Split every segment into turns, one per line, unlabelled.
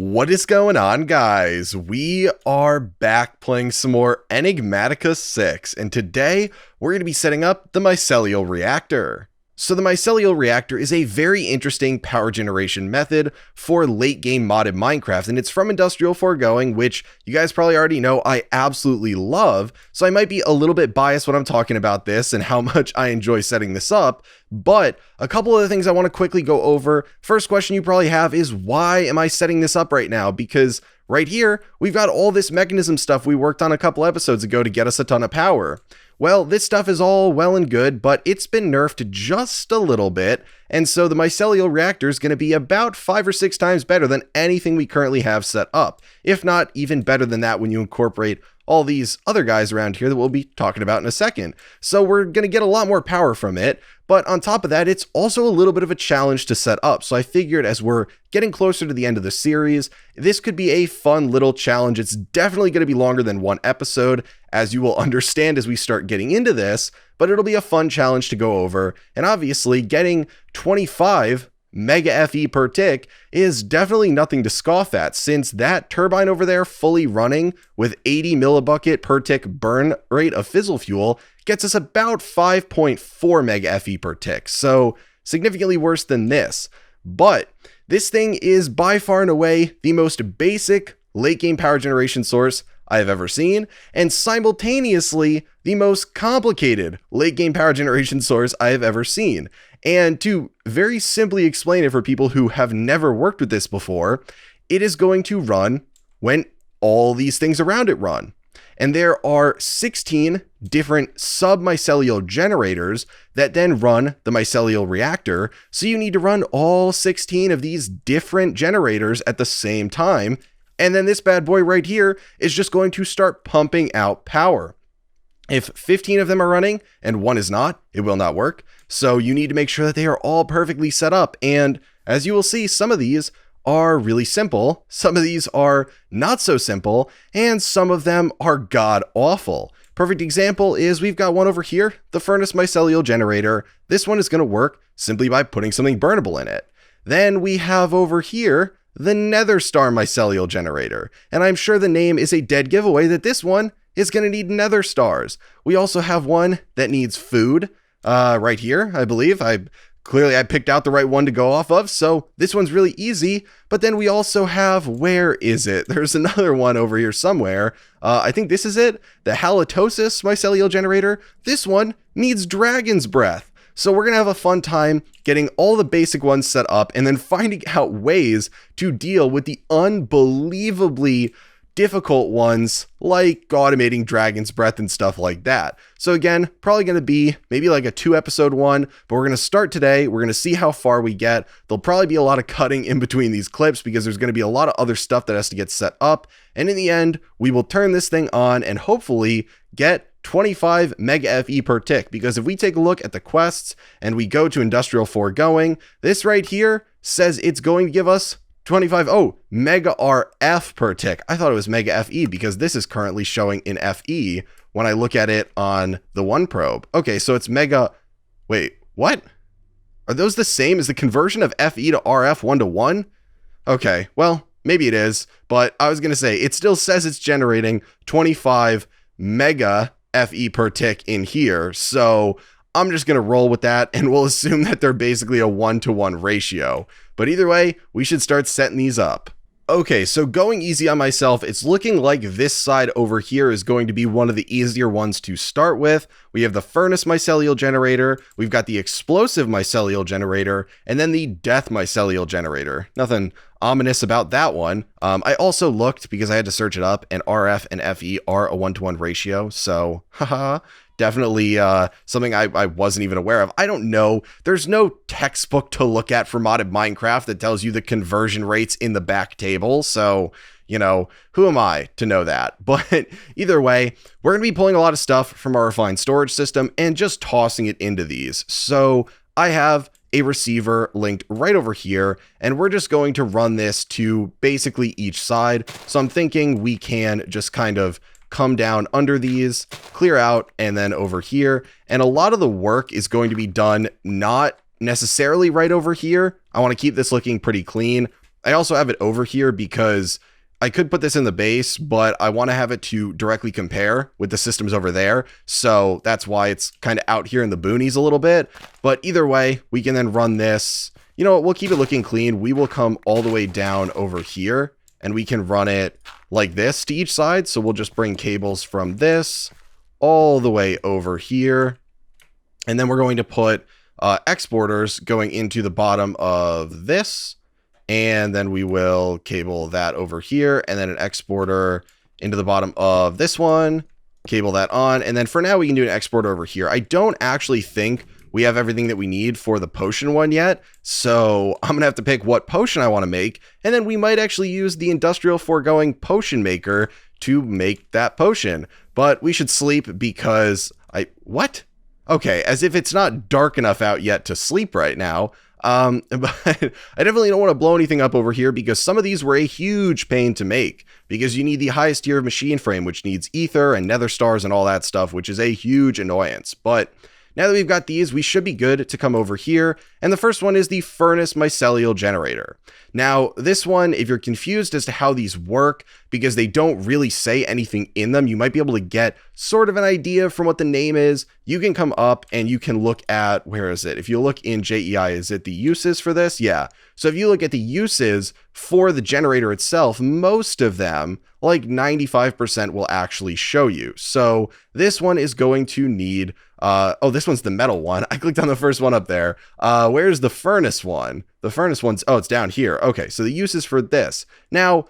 What is going on, guys? We are back playing some more Enigmatica 6, and today we're going to be setting up the Mycelial reactor. So the Mycelial reactor is a very interesting power generation method for late game modded Minecraft, and it's from Industrial Foregoing, which you guys probably already know I absolutely love, so I might be a little bit biased when I'm talking about this and how much I enjoy setting this up, but a couple of the things I want to quickly go over. First question you probably have is, why am I setting this up right now? Because right here, we've got all this mechanism stuff we worked on a couple episodes ago to get us a ton of power. Well, this stuff is all well and good, but it's been nerfed just a little bit, and so the Mycelial reactor is going to be about 5 or 6 times better than anything we currently have set up, if not even better than that when you incorporate all these other guys around here that we'll be talking about in a second. So we're going to get a lot more power from it, but on top of that, it's also a little bit of a challenge to set up. So I figured as we're getting closer to the end of the series, this could be a fun little challenge. It's definitely going to be longer than one episode, as you will understand as we start getting into this, but it'll be a fun challenge to go over. And obviously getting 25 mega FE per tick is definitely nothing to scoff at, since that turbine over there fully running with 80 millibucket per tick burn rate of fissile fuel gets us about 5.4 mega FE per tick, so significantly worse than this. But this thing is by far and away the most basic late game power generation source I have ever seen, and simultaneously the most complicated late game power generation source I have ever seen. And to very simply explain it for people who have never worked with this before, it is going to run when all these things around it run. And there are 16 different sub-mycelial generators that then run the mycelial reactor. So you need to run all 16 of these different generators at the same time. And then this bad boy right here is just going to start pumping out power. If 15 of them are running and one is not, it will not work. So you need to make sure that they are all perfectly set up. And as you will see, some of these are really simple, some of these are not so simple, and some of them are god awful. Perfect example is we've got one over here, the furnace mycelial generator. This one is going to work simply by putting something burnable in it. Then we have over here the nether star mycelial generator, and I'm sure the name is a dead giveaway that this one is going to need nether stars. We also have one that needs food right here, I believe. Clearly I picked out the right one to go off of, so this one's really easy. But then we also have, where is it? There's another one over here somewhere. I think this is it, the halitosis mycelial generator. This one needs dragon's breath. So we're going to have a fun time getting all the basic ones set up and then finding out ways to deal with the unbelievably difficult ones like automating dragon's breath and stuff like that. So again, probably going to be maybe like a 2-episode one, but we're going to start today. We're going to see how far we get. There'll probably be a lot of cutting in between these clips because there's going to be a lot of other stuff that has to get set up. And in the end, we will turn this thing on and hopefully get 25 mega FE per tick, because if we take a look at the quests and we go to Industrial Foregoing, this right here says it's going to give us 25, mega RF per tick. I thought it was mega FE because this is currently showing in FE when I look at it on the one probe. Okay, so it's mega, wait, what? Are those the same as the conversion of FE to RF 1-to-1? Okay, well, maybe it is, but I was going to say, it still says it's generating 25 mega FE per tick in here, so I'm just going to roll with that, and we'll assume that they're basically a 1-to-1 ratio. But either way, we should start setting these up. Okay, so going easy on myself, it's looking like this side over here is going to be one of the easier ones to start with. We have the furnace mycelial generator, we've got the explosive mycelial generator, and then the death mycelial generator. Nothing ominous about that one. I also looked, because I had to search it up, and RF and FE are a 1-to-1 ratio, so haha. Definitely something I wasn't even aware of. I don't know. There's no textbook to look at for modded Minecraft that tells you the conversion rates in the back table. So, you know, who am I to know that? But either way, we're going to be pulling a lot of stuff from our refined storage system and just tossing it into these. So I have a receiver linked right over here, and we're just going to run this to basically each side. So I'm thinking we can just kind of come down under these, clear out, and then over here. And a lot of the work is going to be done not necessarily right over here. I want to keep this looking pretty clean. I also have it over here because I could put this in the base, but I want to have it to directly compare with the systems over there. So that's why it's kind of out here in the boonies a little bit. But either way, we can then run this. You know what? We'll keep it looking clean. We will come all the way down over here and we can run it like this to each side. So we'll just bring cables from this all the way over here. And then we're going to put exporters going into the bottom of this. And then we will cable that over here, and then an exporter into the bottom of this one, cable that on. And then for now, we can do an exporter over here. I don't actually think we have everything that we need for the potion one yet. So I'm going to have to pick what potion I want to make. And then we might actually use the Industrial Foregoing potion maker to make that potion. But we should sleep because what? Okay, as if it's not dark enough out yet to sleep right now. But I definitely don't want to blow anything up over here because some of these were a huge pain to make because you need the highest tier of machine frame, which needs ether and nether stars and all that stuff, which is a huge annoyance. But now that we've got these, we should be good to come over here. And the first one is the furnace mycelial generator. Now, this one, if you're confused as to how these work, because they don't really say anything in them, you might be able to get sort of an idea from what the name is. You can come up and you can look at, where is it? If you look in JEI, is it the uses for this? Yeah. So if you look at the uses for the generator itself, most of them, like 95%, will actually show you. So this one is going to need, oh, this one's the metal one. I clicked on the first one up there. Where's the furnace one? The furnace one's, oh, it's down here. Okay, so the uses for this. Now,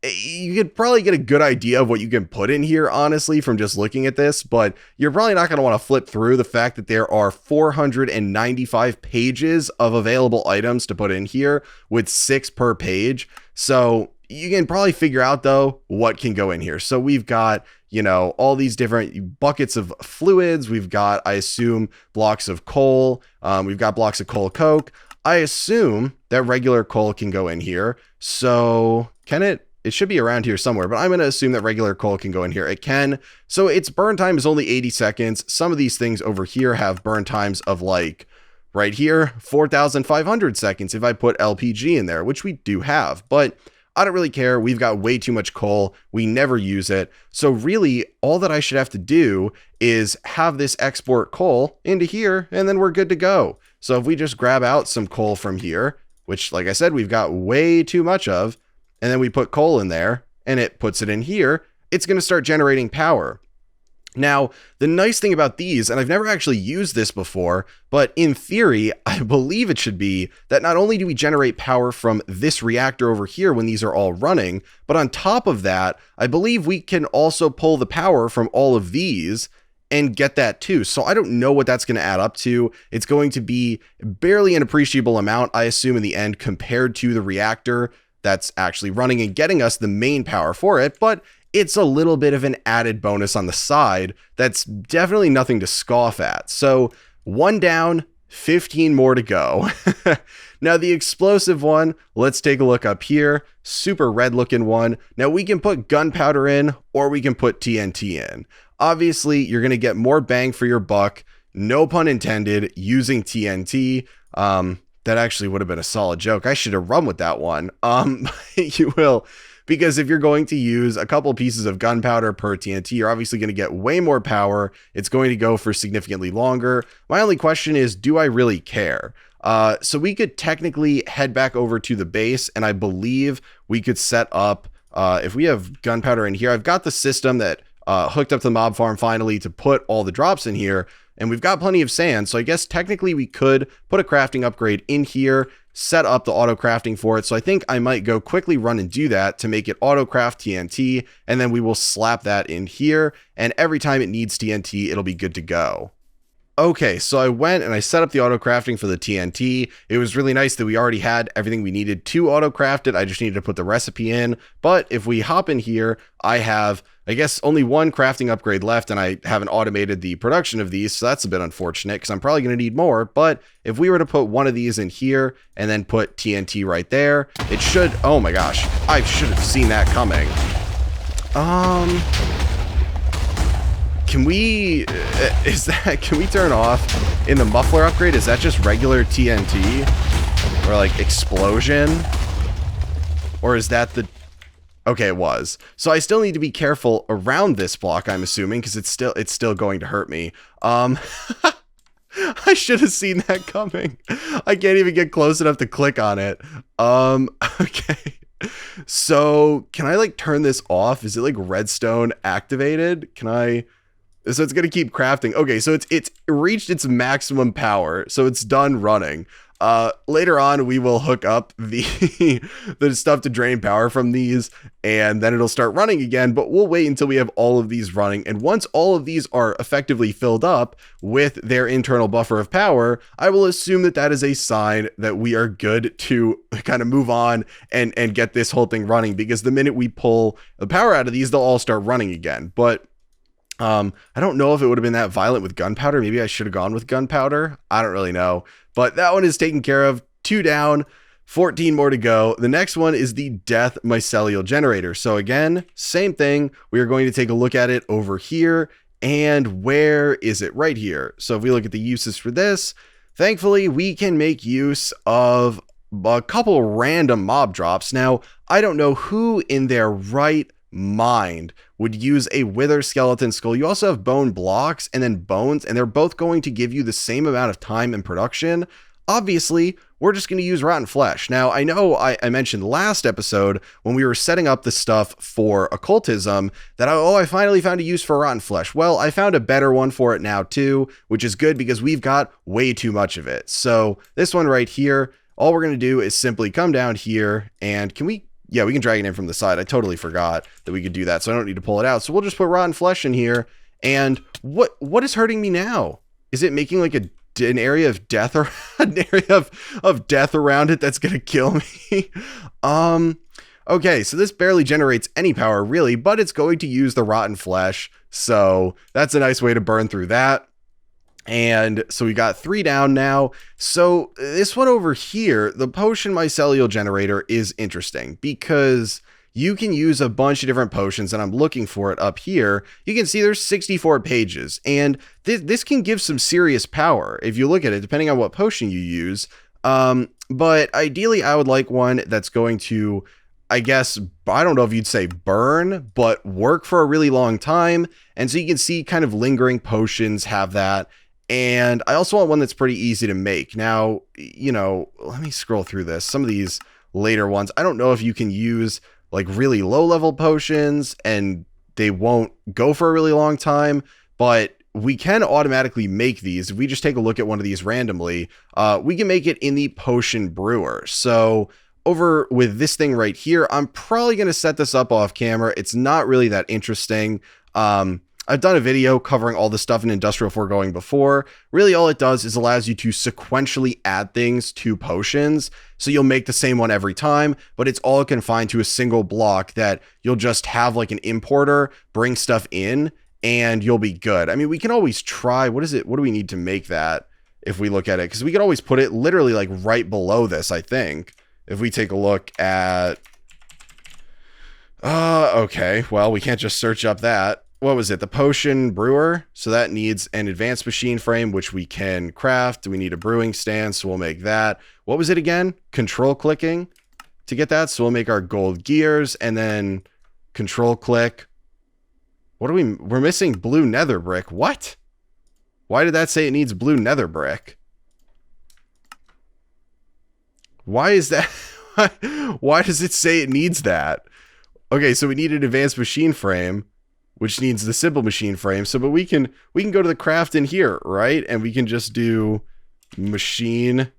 you could probably get a good idea of what you can put in here, honestly, from just looking at this, but you're probably not going to want to flip through the fact that there are 495 pages of available items to put in here with 6 per page. So you can probably figure out, though, what can go in here. So we've got, you know, all these different buckets of fluids. We've got, I assume, blocks of coal. We've got blocks of coal coke. I assume that regular coal can go in here. So can it? It should be around here somewhere, but I'm going to assume that regular coal can go in here. It can. So its burn time is only 80 seconds. Some of these things over here have burn times of like right here, 4,500 seconds if I put LPG in there, which we do have, but I don't really care. We've got way too much coal. We never use it. So really all that I should have to do is have this export coal into here and then we're good to go. So if we just grab out some coal from here, which like I said, we've got way too much of, and then we put coal in there and it puts it in here, it's going to start generating power. Now, the nice thing about these, and I've never actually used this before, but in theory, I believe it should be that not only do we generate power from this reactor over here when these are all running, but on top of that, I believe we can also pull the power from all of these and get that too. So I don't know what that's going to add up to. It's going to be barely an appreciable amount, I assume, in the end, compared to the reactor that's actually running and getting us the main power for it, but it's a little bit of an added bonus on the side that's definitely nothing to scoff at. So 1 down, 15 more to go. Now the explosive one, let's take a look up here. Super red looking one. Now we can put gunpowder in or we can put TNT in. Obviously, you're going to get more bang for your buck, no pun intended, using TNT. That actually would have been a solid joke. I should have run with that one. You will, because if you're going to use a couple pieces of gunpowder per TNT, you're obviously going to get way more power. It's going to go for significantly longer. My only question is, do I really care? So we could technically head back over to the base, and I believe we could set up, if we have gunpowder in here, I've got the system that hooked up to the mob farm finally to put all the drops in here. And we've got plenty of sand, so I guess technically we could put a crafting upgrade in here, set up the auto crafting for it. So I think I might go quickly run and do that to make it auto craft TNT, and then we will slap that in here, and every time it needs TNT, it'll be good to go. Okay, so I went and I set up the auto crafting for the TNT. It was really nice that we already had everything we needed to auto craft it. I just needed to put the recipe in. But if we hop in here, I have, I guess, only one crafting upgrade left, and I haven't automated the production of these. So that's a bit unfortunate because I'm probably going to need more. But if we were to put one of these in here and then put TNT right there, it should, oh my gosh, I should have seen that coming. Can we, can we turn off in the muffler upgrade? Is that just regular TNT or like explosion? Or is that the... Okay, it was. So I still need to be careful around this block, I'm assuming, because it's still going to hurt me. I should have seen that coming. I can't even get close enough to click on it. Okay. So can I like turn this off? Is it like redstone activated? Can I... So it's going to keep crafting. Okay, so it's reached its maximum power. So it's done running. Later on, we will hook up the stuff to drain power from these, and then it'll start running again, but we'll wait until we have all of these running. And once all of these are effectively filled up with their internal buffer of power, I will assume that that is a sign that we are good to kind of move on and get this whole thing running, because the minute we pull the power out of these, they'll all start running again. But I don't know if it would have been that violent with gunpowder. Maybe I should have gone with gunpowder. I don't really know. But that one is taken care of. 2 down, 14 more to go. The next one is the death mycelial generator. So again, same thing. We are going to take a look at it over here. And where is it? Right here. So if we look at the uses for this, thankfully we can make use of a couple random mob drops. Now, I don't know who in their right mind would use a wither skeleton skull. You also have bone blocks and then bones, and they're both going to give you the same amount of time and production. Obviously, we're just going to use rotten flesh. Now, I know I mentioned last episode when we were setting up the stuff for occultism that I finally found a use for rotten flesh. Well, I found a better one for it now too, which is good because we've got way too much of it. So this one right here, all we're going to do is simply come down here, and yeah, we can drag it in from the side. I totally forgot that we could do that, so I don't need to pull it out. So we'll just put rotten flesh in here. And what is hurting me now? Is it making like an area of death, or an area of death around it that's gonna kill me? Okay, so this barely generates any power really, but it's going to use the rotten flesh. So that's a nice way to burn through that. And so we got 3 down now. So this one over here, the potion mycelial generator, is interesting because you can use a bunch of different potions, and I'm looking for it up here. You can see there's 64 pages, and this can give some serious power if you look at it, depending on what potion you use. But ideally, I would like one that's going to, I guess, I don't know if you'd say burn, but work for a really long time. And so you can see kind of lingering potions have that. And I also want one that's pretty easy to make. Now, you know, let me scroll through this. Some of these later ones, I don't know if you can use like really low level potions and they won't go for a really long time, but we can automatically make these. If we just take a look at one of these randomly, we can make it in the potion brewer. So over with this thing right here, I'm probably going to set this up off camera. It's not really that interesting. I've done a video covering all the stuff in Industrial Foregoing before. Really all it does is allows you to sequentially add things to potions. So you'll make the same one every time, but it's all confined to a single block that you'll just have like an importer bring stuff in and you'll be good. I mean, we can always try. What is it? What do we need to make that if we look at it? Because we could always put it literally like right below this, I think. If we take a look at... okay, well, we can't just search up that. What was it? The potion brewer. So that needs an advanced machine frame, which we can craft. We need a brewing stand, so we'll make that. What was it again? Control clicking to get that. So we'll make our gold gears and then control click. What are we're missing blue nether brick. What? Why did that say it needs blue nether brick? Why is that? Why does it say it needs that? Okay, so we need an advanced machine frame, which needs the simple machine frame. So, but we can go to the craft in here, right? And we can just do machine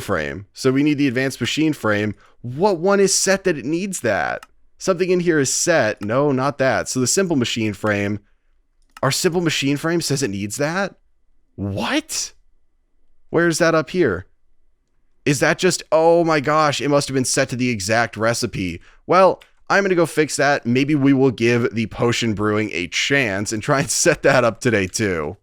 frame. So we need the advanced machine frame. What one is set that it needs that? Something in here is set. No, not that. So the simple machine frame, our simple machine frame says it needs that. What? Where's that up here? Is that just, oh my gosh, it must have been set to the exact recipe. Well, I'm going to go fix that. Maybe we will give the potion brewing a chance and try and set that up today too.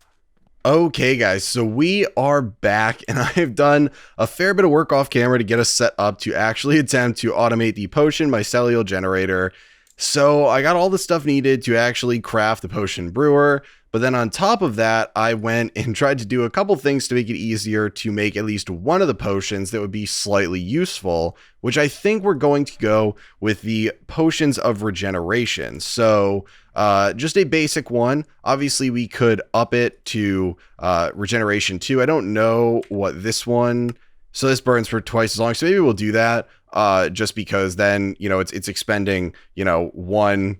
Okay guys, so we are back and I've done a fair bit of work off camera to get us set up to actually attempt to automate the potion mycelial generator. So I got all the stuff needed to actually craft the potion brewer, But then on top of that, I went and tried to do a couple things to make it easier to make at least one of the potions that would be slightly useful, which I think we're going to go with the potions of regeneration. So just a basic one. Obviously, we could up it to regeneration 2. I don't know what this one... So this burns for twice as long. So maybe we'll do that just because then, it's expending, 1...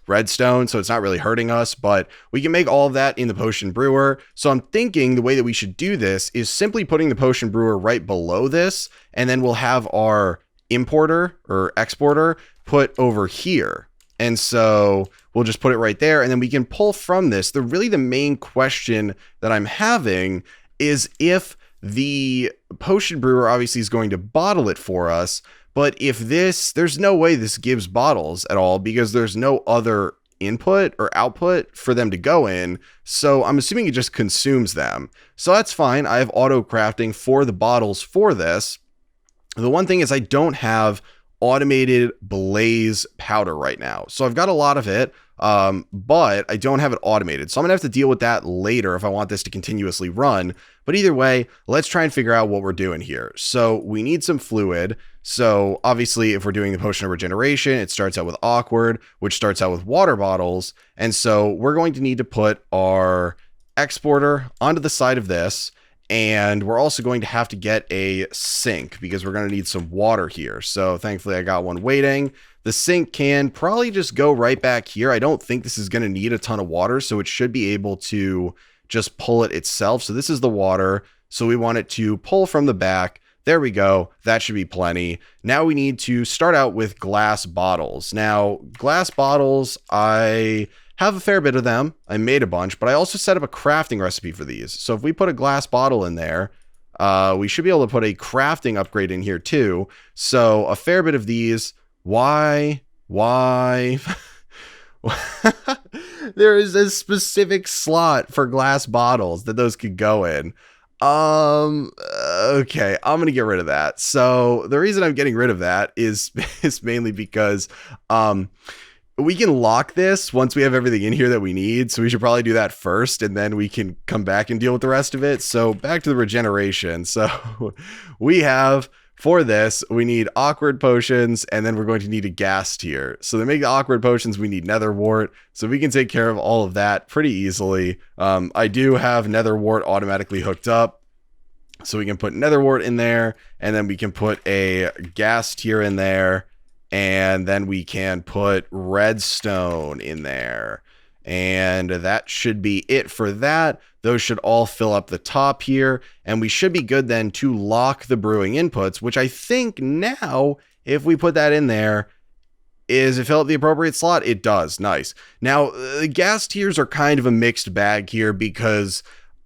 redstone, so it's not really hurting us, but we can make all of that in the potion brewer. So I'm thinking the way that we should do this is simply putting the potion brewer right below this, and then we'll have our importer or exporter put over here. And so we'll just put it right there, and then we can pull from this. The main question that I'm having is if the potion brewer obviously is going to bottle it for us, but if there's no way this gives bottles at all because there's no other input or output for them to go in. So I'm assuming it just consumes them. So that's fine. I have auto crafting for the bottles for this. The one thing is I don't have automated blaze powder right now. So I've got a lot of it, but I don't have it automated. So I'm gonna have to deal with that later if I want this to continuously run. But either way, let's try and figure out what we're doing here. So we need some fluid. So obviously if we're doing the potion of regeneration, it starts out with awkward, which starts out with water bottles. And so we're going to need to put our exporter onto the side of this. And we're also going to have to get a sink because we're going to need some water here. So thankfully I got one waiting. The sink can probably just go right back here. I don't think this is going to need a ton of water, so it should be able to just pull it itself. So this is the water. So we want it to pull from the back. There we go. That should be plenty. Now we need to start out with glass bottles. Now, glass bottles, I have a fair bit of them. I made a bunch, but I also set up a crafting recipe for these. So if we put a glass bottle in there, we should be able to put a crafting upgrade in here too. So a fair bit of these. Why? There is a specific slot for glass bottles that those could go in. Okay, I'm gonna get rid of that. So the reason I'm getting rid of that is mainly because we can lock this once we have everything in here that we need. So we should probably do that first, and then we can come back and deal with the rest of it. So back to the regeneration. So we have, for this, we need awkward potions, and then we're going to need a gas tier. So to make the awkward potions, we need nether wart. So we can take care of all of that pretty easily. I do have nether wart automatically hooked up. So we can put nether wart in there, and then we can put a gas tier in there, and then we can put redstone in there. And that should be it for that. Those should all fill up the top here, and we should be good then to lock the brewing inputs, which I think now, if we put that in there, is it fill up the appropriate slot? It does. Nice. Now, the gas tiers are kind of a mixed bag here because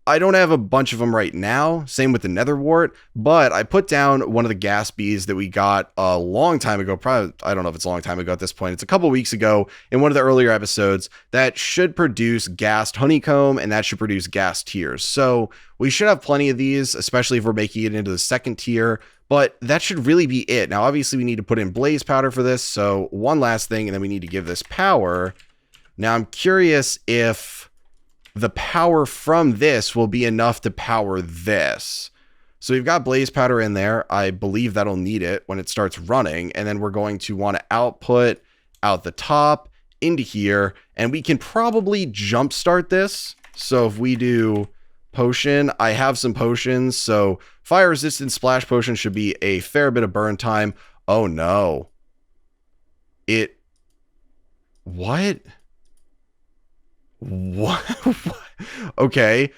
I don't have a bunch of them right now. Same with the nether wart, but I put down one of the gas bees that we got a long time ago. Probably, I don't know if it's a long time ago at this point. It's a couple weeks ago in one of the earlier episodes that should produce gassed honeycomb, and that should produce gas tiers. So we should have plenty of these, especially if we're making it into the second tier, but that should really be it. Now, obviously we need to put in blaze powder for this. So one last thing, and then we need to give this power. Now I'm curious if the power from this will be enough to power this. So we've got blaze powder in there. I believe that'll need it when it starts running. And then we're going to want to output out the top into here. And we can probably jumpstart this. So if we do potion, I have some potions. So fire resistant splash potion should be a fair bit of burn time. Oh no. What? Okay,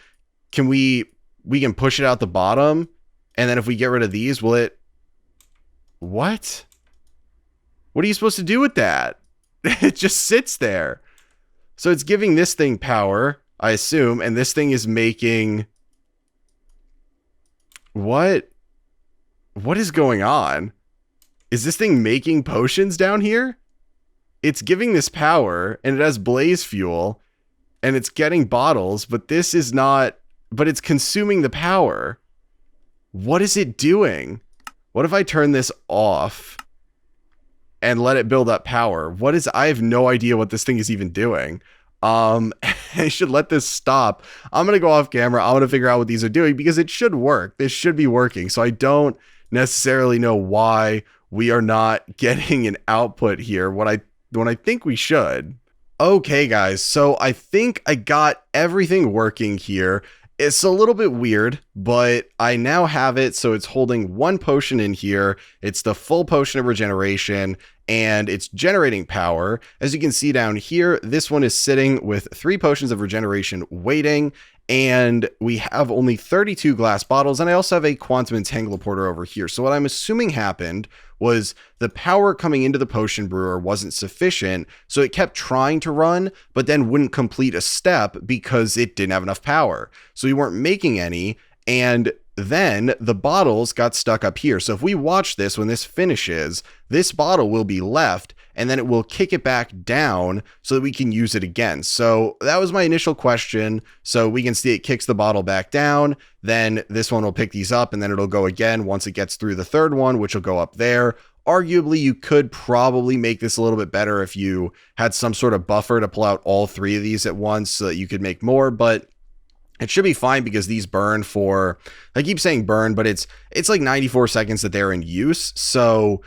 we can push it out the bottom, and then if we get rid of these, will it... What are you supposed to do with that? It just sits there. So it's giving this thing power, I assume, and this thing is making... What is going on? Is this thing making potions down here? It's giving this power, and it has blaze fuel, and it's getting bottles, but this is not, but it's consuming the power. What is it doing? What if I turn this off and let it build up power? I have no idea what this thing is even doing. I should let this stop. I'm going to go off camera. I want to figure out what these are doing because it should work. This should be working. So I don't necessarily know why we are not getting an output here when I think we should. Okay, guys. So I think I got everything working here. It's a little bit weird, but I now have it. So it's holding one potion in here. It's the full potion of regeneration and it's generating power. As you can see down here, this one is sitting with 3 potions of regeneration waiting. And we have only 32 glass bottles. And I also have a quantum entangleporter over here. So what I'm assuming happened was the power coming into the potion brewer wasn't sufficient. So it kept trying to run, but then wouldn't complete a step because it didn't have enough power. So we weren't making any. And then the bottles got stuck up here. So if we watch this, when this finishes, this bottle will be left and then it will kick it back down so that we can use it again. So that was my initial question. So we can see it kicks the bottle back down. Then this one will pick these up and then it'll go again once it gets through the third one, which will go up there. Arguably, you could probably make this a little bit better if you had some sort of buffer to pull out all 3 of these at once so that you could make more, but it should be fine because these burn for, I keep saying burn, but it's like 94 seconds that they're in use. So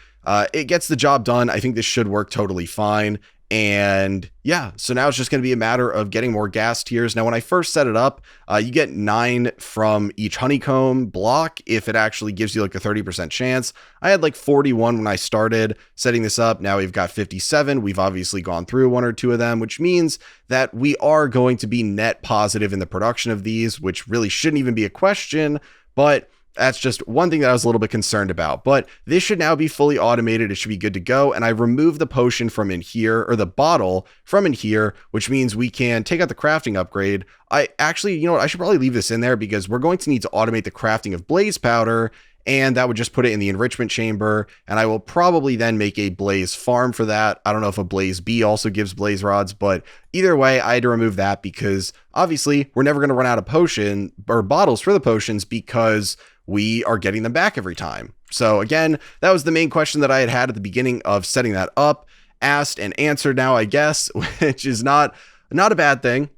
it gets the job done. I think this should work totally fine. And yeah, so now it's just going to be a matter of getting more gas tiers. Now, when I first set it up, you get 9 from each honeycomb block if it actually gives you like a 30% chance. I had like 41 when I started setting this up. Now we've got 57. We've obviously gone through 1 or 2 of them, which means that we are going to be net positive in the production of these, which really shouldn't even be a question, but that's just one thing that I was a little bit concerned about, but this should now be fully automated. It should be good to go. And I removed the potion from in here, or the bottle from in here, which means we can take out the crafting upgrade. I actually, you know what? I should probably leave this in there because we're going to need to automate the crafting of blaze powder, and that would just put it in the enrichment chamber. And I will probably then make a blaze farm for that. I don't know if a blaze bee also gives blaze rods, but either way, I had to remove that because obviously we're never going to run out of potion or bottles for the potions because we are getting them back every time. So again, that was the main question that I had at the beginning of setting that up. Asked and answered now, I guess, which is not a bad thing.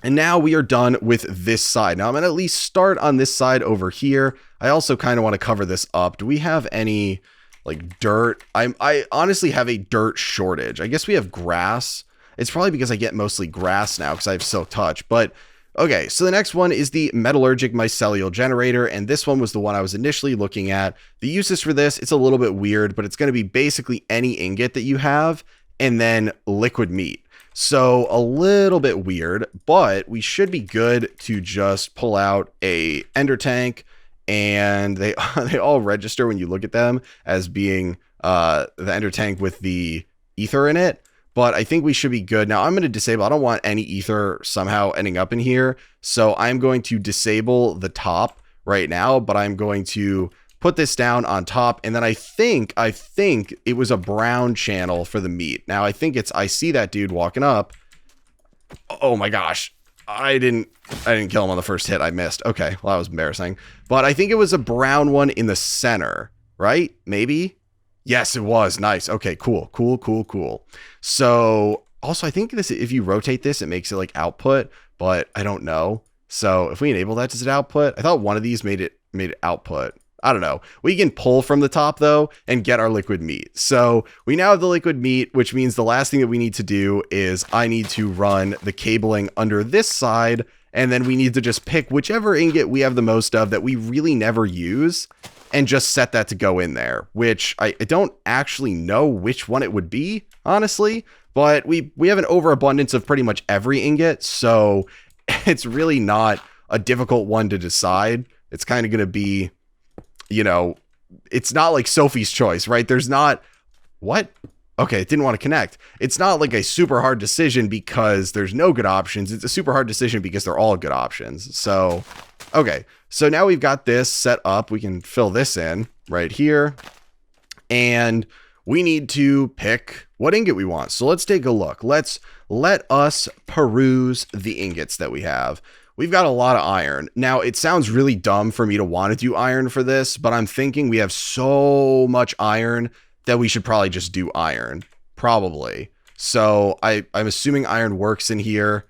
And now we are done with this side. Now I'm going to at least start on this side over here. I also kind of want to cover this up. Do we have any like dirt? I honestly have a dirt shortage. I guess we have grass. It's probably because I get mostly grass now because I have Silk Touch, but okay, so the next one is the Metallurgic Mycelial generator, and this one was the one I was initially looking at. The uses for this, it's a little bit weird, but it's going to be basically any ingot that you have, and then liquid meat. So a little bit weird, but we should be good to just pull out a ender tank, and they all register when you look at them as being the ender tank with the ether in it. But I think we should be good. Now I'm going to disable, I don't want any ether somehow ending up in here. So I'm going to disable the top right now, but I'm going to put this down on top. And then I think it was a brown channel for the meat. Now I see that dude walking up. Oh my gosh. I didn't kill him on the first hit. I missed. Okay. Well, that was embarrassing, but I think it was a brown one in the center, right? Maybe. Yes, it was. Nice. Okay, cool. So also I think this, if you rotate this, it makes it like output, but I don't know. So if we enable that, does it output? I thought one of these made it output. I don't know. We can pull from the top though and get our liquid meat. So we now have the liquid meat, which means the last thing that we need to do is I need to run the cabling under this side. And then we need to just pick whichever ingot we have the most of that we really never use and just set that to go in there, which I don't actually know which one it would be, honestly, but we have an overabundance of pretty much every ingot. So it's really not a difficult one to decide. It's kind of going to be, you know, it's not like Sophie's Choice, right? There's not what? Okay, it didn't want to connect. It's not like a super hard decision because there's no good options. It's a super hard decision because they're all good options. So, okay. So now we've got this set up. We can fill this in right here. And we need to pick what ingot we want. So let's take a look. Let us peruse the ingots that we have. We've got a lot of iron. Now, it sounds really dumb for me to want to do iron for this, but I'm thinking we have so much iron that we should probably just do iron. Probably. So I'm assuming iron works in here.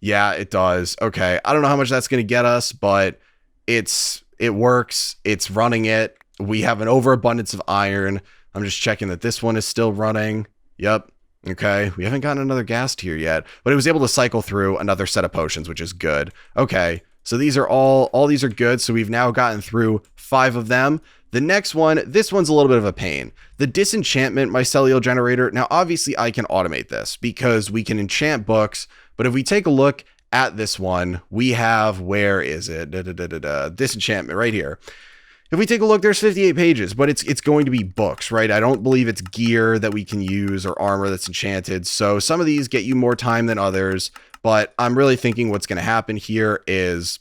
Yeah, it does. Okay. I don't know how much that's going to get us, but it works. It's running it. We have an overabundance of iron. I'm just checking that this one is still running. Yep. Okay. We haven't gotten another gas tier yet, but it was able to cycle through another set of potions, which is good. Okay. So these are all these are good. So we've now gotten through 5 of them. The next one, this one's a little bit of a pain. The disenchantment mycelial generator. Now, obviously I can automate this because we can enchant books, but if we take a look at this one, we have, where is it? Disenchantment right here. If we take a look, there's 58 pages, but it's going to be books, right? I don't believe it's gear that we can use or armor that's enchanted. So some of these get you more time than others, but I'm really thinking what's going to happen here is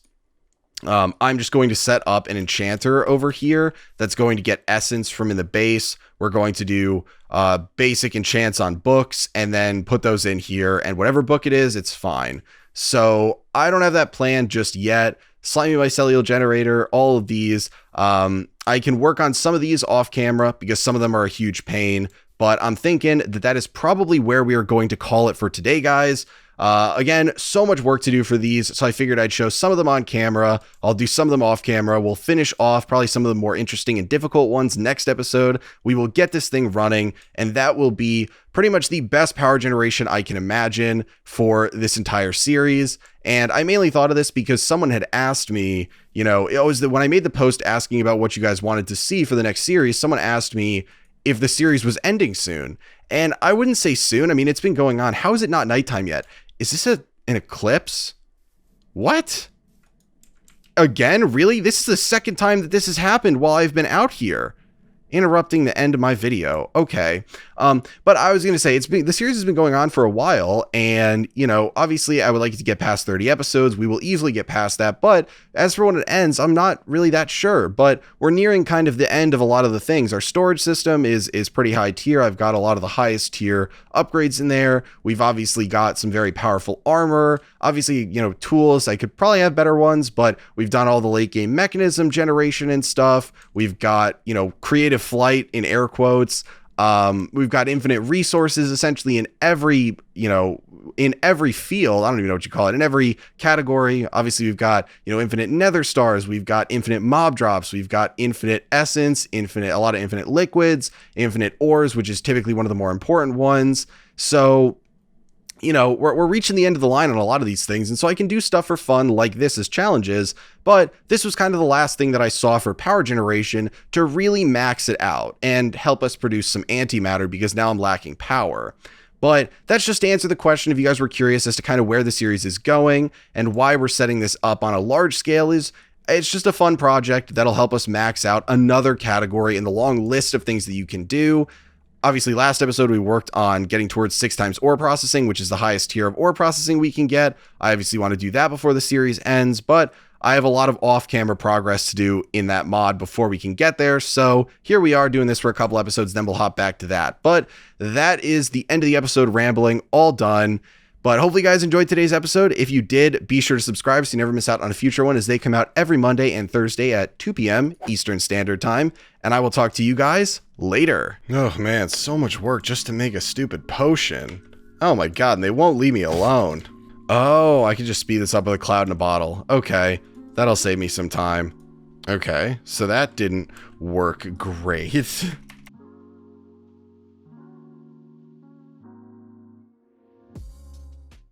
I'm just going to set up an enchanter over here that's going to get essence from in the base. We're going to do basic enchants on books and then put those in here, and whatever book it is, it's fine. So I don't have that plan just yet. Slimy mycelial generator, all of these. I can work on some of these off camera because some of them are a huge pain, but I'm thinking that is probably where we are going to call it for today, guys. Again, so much work to do for these, so I figured I'd show some of them on camera. I'll do some of them off camera. We'll finish off probably some of the more interesting and difficult ones next episode. We will get this thing running, and that will be pretty much the best power generation I can imagine for this entire series. And I mainly thought of this because someone had asked me, you know, it was when I made the post asking about what you guys wanted to see for the next series, someone asked me if the series was ending soon. And I wouldn't say soon. I mean, it's been going on. How is it not nighttime yet? Is this an eclipse? What? Again? Really? This is the second time that this has happened while I've been out here. Interrupting the end of my video. Okay. But I was going to say, the series has been going on for a while, and, you know, obviously I would like it to get past 30 episodes. We will easily get past that, but as for when it ends, I'm not really that sure, but we're nearing kind of the end of a lot of the things. Our storage system is pretty high tier. I've got a lot of the highest tier upgrades in there. We've obviously got some very powerful armor. Obviously, you know, tools, I could probably have better ones, but we've done all the late game mechanism generation and stuff. We've got, you know, creative flight in air quotes. We've got infinite resources essentially in every, you know, in every field. I don't even know what you call it, in every category. Obviously we've got, you know, infinite nether stars. We've got infinite mob drops. We've got infinite essence, a lot of infinite liquids, infinite ores, which is typically one of the more important ones. So, you know, we're reaching the end of the line on a lot of these things. And so I can do stuff for fun like this as challenges, but this was kind of the last thing that I saw for power generation to really max it out and help us produce some antimatter, because now I'm lacking power. But that's just to answer the question if you guys were curious as to kind of where the series is going and why we're setting this up on a large scale. It's just a fun project that'll help us max out another category in the long list of things that you can do. Obviously, last episode, we worked on getting towards 6 times ore processing, which is the highest tier of ore processing we can get. I obviously want to do that before the series ends, but I have a lot of off-camera progress to do in that mod before we can get there. So here we are doing this for a couple episodes, then we'll hop back to that. But that is the end of the episode rambling, all done. But hopefully you guys enjoyed today's episode. If you did, be sure to subscribe so you never miss out on a future one, as they come out every Monday and Thursday at 2 p.m. Eastern Standard Time. And I will talk to you guys later. Oh man, so much work just to make a stupid potion. Oh my god, and they won't leave me alone. Oh, I can just speed this up with a cloud in a bottle. Okay, that'll save me some time. Okay, so that didn't work great.